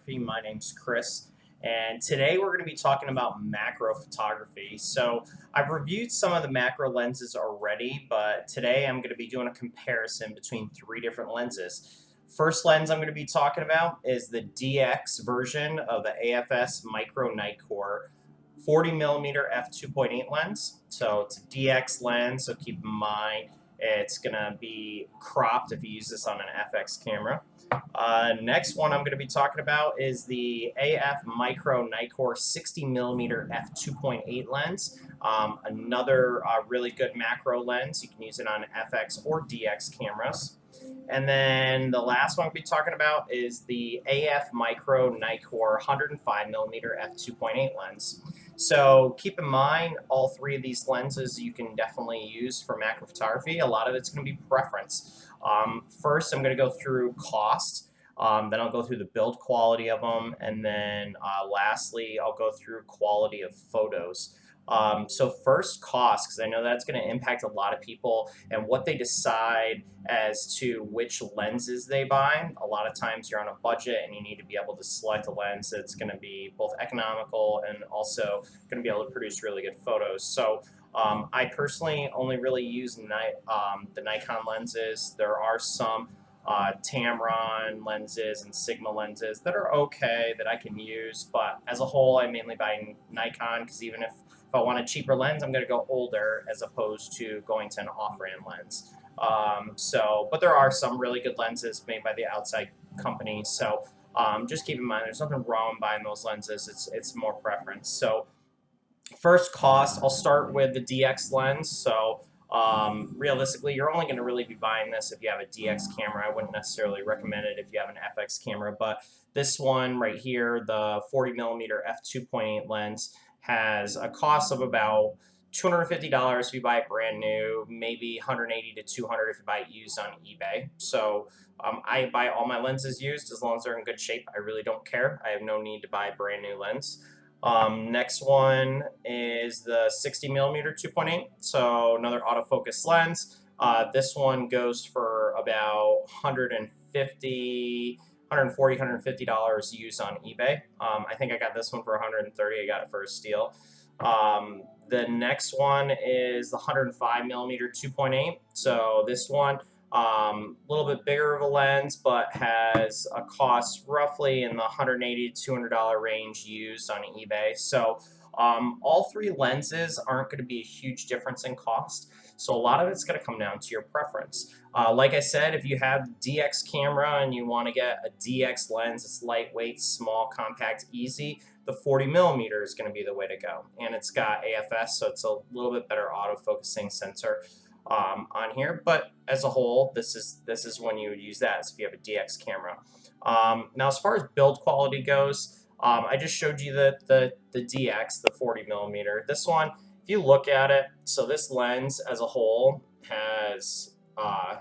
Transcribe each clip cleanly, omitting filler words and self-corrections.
Photography. My name's Chris, and today we're going to be talking about macro photography. So, I've reviewed some of the macro lenses already, but today I'm going to be doing a comparison between three different lenses. First lens I'm going to be talking about is the DX version of the AFS Micro Nikkor 40mm f2.8 lens. So, it's a DX lens, so keep in mind it's going to be cropped if you use this on an FX camera. Next one I'm going to be talking about is the AF Micro Nikkor 60mm f2.8 lens. Another really good macro lens. You can use it on FX or DX cameras. And then the last one I'll be talking about is the AF Micro Nikkor 105mm f2.8 lens. So keep in mind, all three of these lenses you can definitely use for macro photography. A lot of it's going to be preference. First, I'm going to go through cost. Then I'll go through the build quality of them, and then lastly, I'll go through quality of photos. So first, cost, because I know that's going to impact a lot of people and what they decide as to which lenses they buy. A lot of times you're on a budget and you need to be able to select a lens that's going to be both economical and also going to be able to produce really good photos. So I personally only really use the Nikon lenses. There are some Tamron lenses and Sigma lenses that are okay that I can use, but as a whole, I mainly buy Nikon because even if I want a cheaper lens, I'm going to go older as opposed to going to an off-brand lens. But there are some really good lenses made by the outside companies, so just keep in mind there's nothing wrong buying those lenses. It's more preference. So first, cost. I'll start with the DX lens. So realistically, you're only going to really be buying this if you have a DX camera. I wouldn't necessarily recommend it if you have an FX camera, but this one right here, the 40mm f2.8 lens, has a cost of about $250 if you buy it brand new, maybe $180 to $200 if you buy it used on eBay. So I buy all my lenses used as long as they're in good shape. I really don't care. I have no need to buy a brand new lens. Next one is the 60mm 2.8, so another autofocus lens. This one goes for about $140, $150 used on eBay. I think I got this one for $130. I got it for a steal. The next one is the 105mm 2.8. So this one, a little bit bigger of a lens, but has a cost roughly in the $180 to $200 range used on eBay. So all three lenses aren't going to be a huge difference in cost. So a lot of it's going to come down to your preference. Like I said, if you have the DX camera and you want to get a DX lens, it's lightweight, small, compact, easy, the 40mm is going to be the way to go. And it's got AFS, so it's a little bit better autofocusing sensor on here. But as a whole, this is when you would use that as if you have a DX camera. Now, as far as build quality goes, I just showed you the DX, the 40mm. This one, if you look at it, so this lens as a whole has,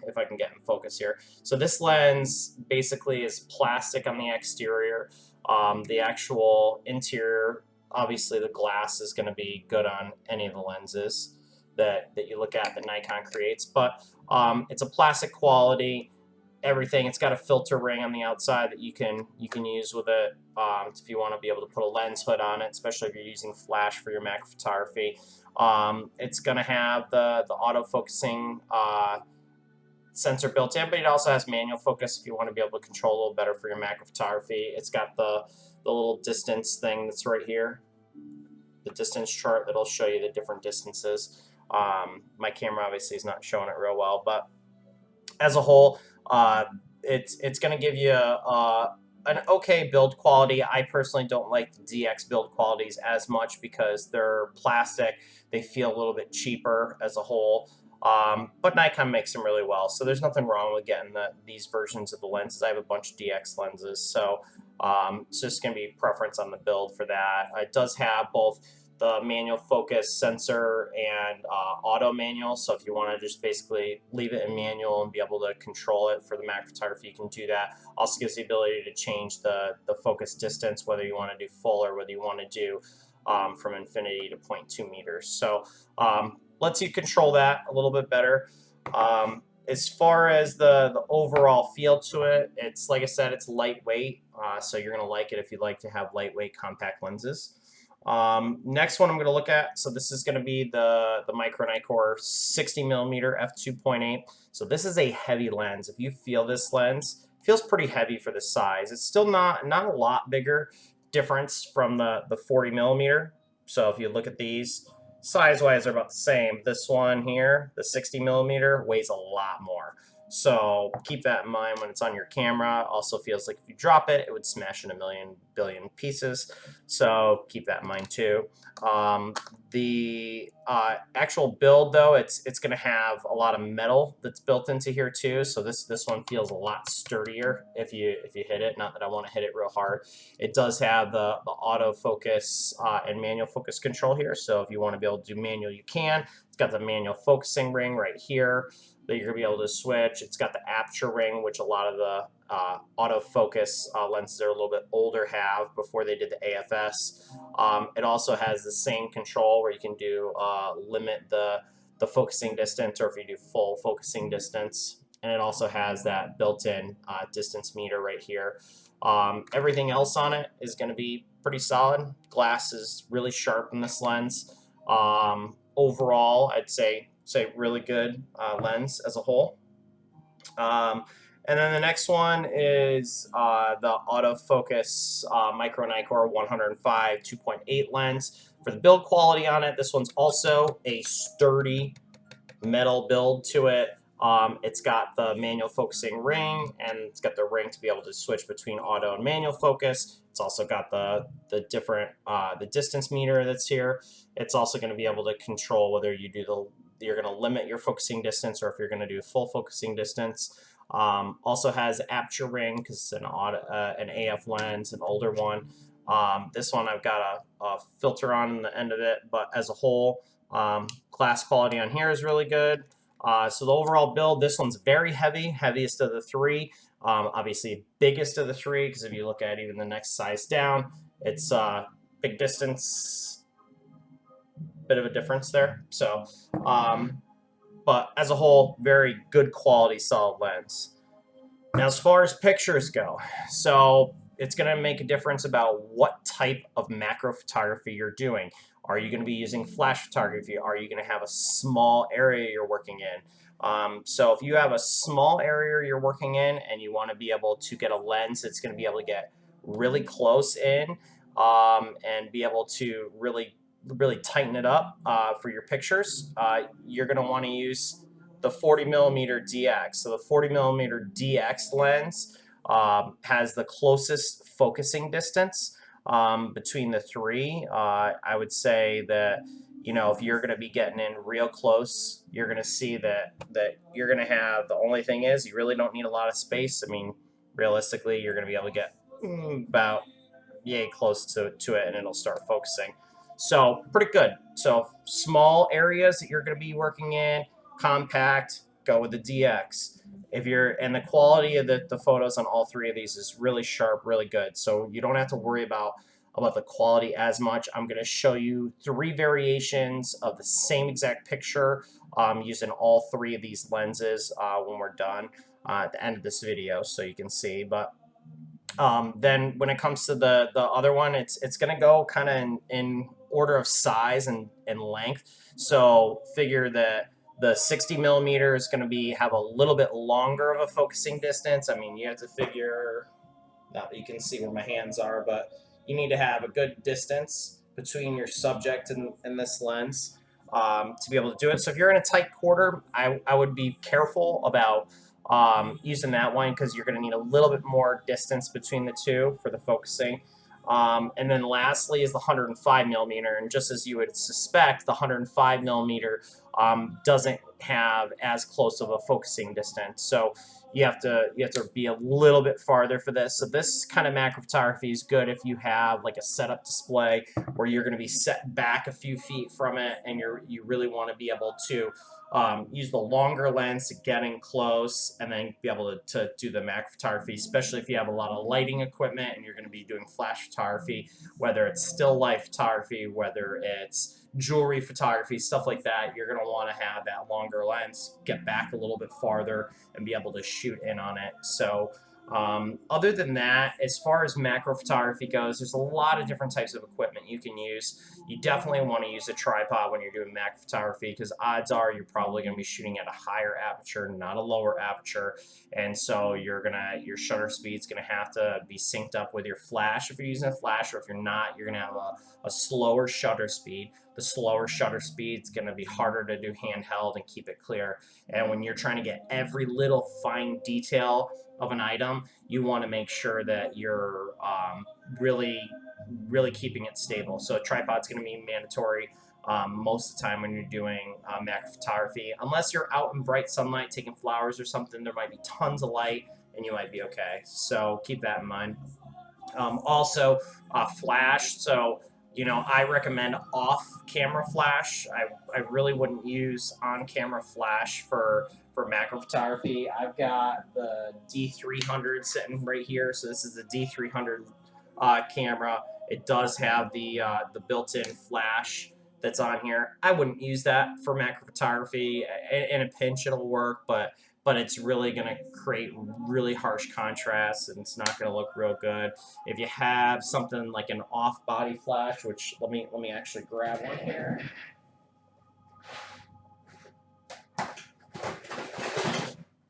if I can get in focus here, so this lens basically is plastic on the exterior. The actual interior, obviously the glass is going to be good on any of the lenses that you look at that Nikon creates, but it's a plastic quality. Everything. It's got a filter ring on the outside that you can use with it if you want to be able to put a lens hood on it, especially if you're using flash for your macro photography. It's going to have the autofocusing sensor built in, but it also has manual focus if you want to be able to control a little better for your macro photography. It's got the little distance thing that's right here, the distance chart that'll show you the different distances. My camera obviously is not showing it real well, but as a whole, it's going to give you an okay build quality. I personally don't like the DX build qualities as much because they're plastic. They feel a little bit cheaper as a whole. But Nikon makes them really well, so there's nothing wrong with getting these versions of the lenses. I have a bunch of DX lenses, so it's just going to be preference on the build for that. It does have both the manual focus sensor and auto manual, so if you want to just basically leave it in manual and be able to control it for the macro photography, you can do that. Also gives the ability to change the focus distance, whether you want to do full or whether you want to do from infinity to 0.2 meters. So lets you control that a little bit better. as far as the overall feel to it, it's like I said, it's lightweight, so you're gonna like it if you like to have lightweight compact lenses. Next one I'm gonna look at, so this is gonna be the Micro Nikkor 60 millimeter f2.8. So this is a heavy lens. If you feel this lens, it feels pretty heavy for the size. It's still not a lot bigger difference from the 40 millimeter. So if you look at these, size-wise, they're about the same. This one here, the 60 millimeter, weighs a lot more. So keep that in mind when it's on your camera. Also feels like if you drop it, it would smash in a billion pieces. So keep that in mind too. The actual build though, it's going to have a lot of metal that's built into here too. So this one feels a lot sturdier if you hit it. Not that I want to hit it real hard. It does have the autofocus and manual focus control here. So if you want to be able to do manual, you can. It's got the manual focusing ring right here that you're going to be able to switch. It's got the aperture ring, which a lot of the autofocus lenses that are a little bit older have before they did the AFS. It also has the same control where you can do limit the focusing distance, or if you do full focusing distance. And it also has that built-in distance meter right here. Everything else on it is going to be pretty solid. Glass is really sharp in this lens. Overall, I'd say really good lens as a whole. And then the next one is the autofocus Micro Nikkor 105 2.8 lens. For the build quality on it, this one's also a sturdy metal build to it. It's got the manual focusing ring, and it's got the ring to be able to switch between auto and manual focus. It's also got the different the distance meter that's here. It's also going to be able to control whether you do you're going to limit your focusing distance or if you're going to do full focusing distance. Also has aperture ring because it's an AF lens, an older one. This one I've got a filter on the end of it, but as a whole, glass quality on here is really good. So the overall build, this one's very heavy, heaviest of the three. Obviously biggest of the three, because if you look at even the next size down, it's big distance, bit of a difference there. So, but as a whole, very good quality, solid lens. Now, as far as pictures go, so it's going to make a difference about what type of macro photography you're doing. Are you going to be using flash photography? Are you going to have a small area you're working in? So if you have a small area you're working in and you want to be able to get a lens that's going to be able to get really close in and be able to really tighten it up for your pictures, you're going to want to use the 40 millimeter DX. So the 40 millimeter DX lens has the closest focusing distance between the three. I would say that, you know, if you're going to be getting in real close, you're going to see that you're going to have, the only thing is you really don't need a lot of space. I mean, realistically, you're going to be able to get about yay close to it, and it'll start focusing. So pretty good. So small areas that you're going to be working in, compact, go with the DX. If you're, and the quality of the photos on all three of these is really sharp, really good. So you don't have to worry about the quality as much. I'm going to show you 3 variations of the same exact picture using all 3 of these lenses when we're done at the end of this video, so you can see. But then when it comes to the other one, it's going to go kind of in order of size and length. So figure that the 60 millimeter is going to have a little bit longer of a focusing distance. I mean, you have to figure, not that you can see where my hands are, but you need to have a good distance between your subject and this lens to be able to do it. So if you're in a tight quarter, I would be careful about using that one, because you're going to need a little bit more distance between the two for the focusing. And then lastly is the 105 millimeter, and just as you would suspect, the 105 millimeter doesn't have as close of a focusing distance. So you have to be a little bit farther for this. So this kind of macro photography is good if you have like a setup display where you're going to be set back a few feet from it, and you really want to be able to use the longer lens to get in close and then be able to do the macro photography, especially if you have a lot of lighting equipment and you're going to be doing flash photography, whether it's still life photography, whether it's jewelry photography, stuff like that. You're going to want to have that longer lens, get back a little bit farther and be able to shoot in on it. So other than that, as far as macro photography goes, there's a lot of different types of equipment you can use. You definitely want to use a tripod when you're doing macro photography because odds are you're probably going to be shooting at a higher aperture, not a lower aperture, and so your shutter speed's going to have to be synced up with your flash if you're using a flash, or if you're not, you're going to have a slower shutter speed. The slower shutter speed is going to be harder to do handheld and keep it clear. And when you're trying to get every little fine detail of an item, you want to make sure that you're really keeping it stable. So a tripod's going to be mandatory most of the time when you're doing macro photography. Unless you're out in bright sunlight taking flowers or something, there might be tons of light and you might be okay. So keep that in mind. Also, flash. So, I recommend off-camera flash. I really wouldn't use on-camera flash for macro photography. I've got the D300 sitting right here. So this is the D300 camera. It does have the built-in flash that's on here. I wouldn't use that for macro photography. In a pinch, it'll work, but it's really going to create really harsh contrast and it's not going to look real good. If you have something like an off-body flash, which let me actually grab one here.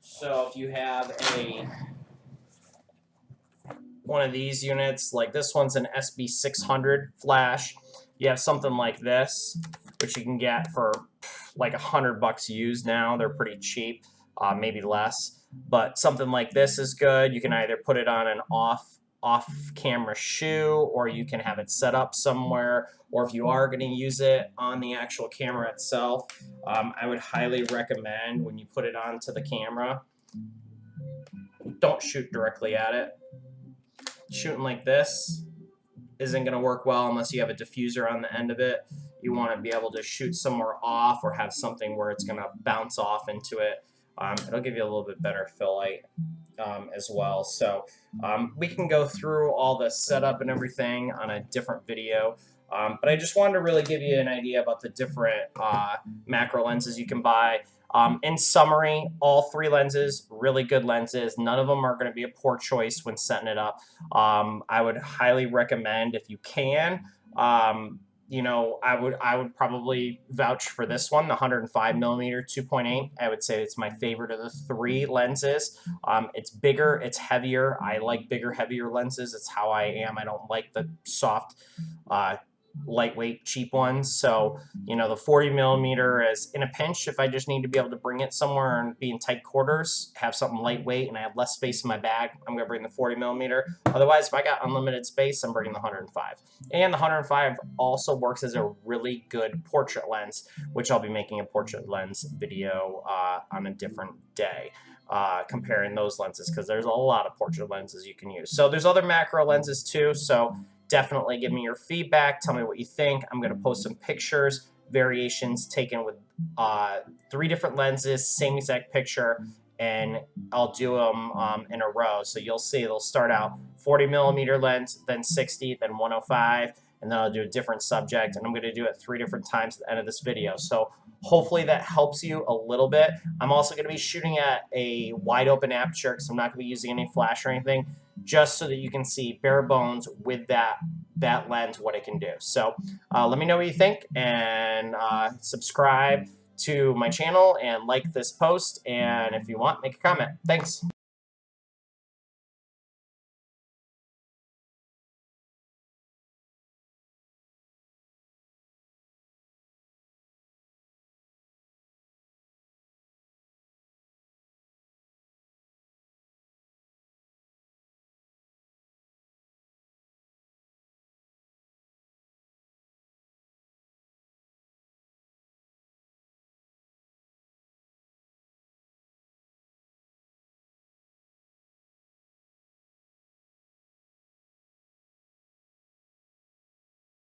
So if you have one of these units, like this one's an SB600 flash, you have something like this, which you can get for like $100 used now. They're pretty cheap. Maybe less, but something like this is good. You can either put it on an off-camera shoe, or you can have it set up somewhere, or if you are going to use it on the actual camera itself, I would highly recommend when you put it onto the camera, don't shoot directly at it. Shooting like this isn't going to work well unless you have a diffuser on the end of it. You want to be able to shoot somewhere off or have something where it's going to bounce off into it. It'll give you a little bit better fill light as well. So we can go through all the setup and everything on a different video. But I just wanted to really give you an idea about the different macro lenses you can buy. In summary, all three lenses, really good lenses. None of them are going to be a poor choice when setting it up. I would highly recommend, if you can, I would probably vouch for this one, the 105mm 2.8. I would say it's my favorite of the three lenses. It's bigger, it's heavier. I like bigger, heavier lenses. It's how I am. I don't like the soft, lightweight, cheap ones. So, the 40mm is in a pinch. If I just need to be able to bring it somewhere and be in tight quarters, have something lightweight, and I have less space in my bag, I'm going to bring the 40mm. Otherwise, if I got unlimited space, I'm bringing the 105. And the 105 also works as a really good portrait lens, which I'll be making a portrait lens video on a different day. Comparing those lenses, because there's a lot of portrait lenses you can use. So there's other macro lenses too, so definitely give me your feedback. Tell me what you think. I'm going to post some pictures, variations taken with 3 different lenses, same exact picture, and I'll do them in a row. So you'll see they'll start out 40mm lens, then 60, then 105, and then I'll do a different subject, and I'm going to do it 3 different times at the end of this video. So hopefully that helps you a little bit. I'm also going to be shooting at a wide open aperture because I'm not going to be using any flash or anything, just so that you can see bare bones with that lens what it can do. So let me know what you think, and subscribe to my channel and like this post, and if you want, make a comment. Thanks.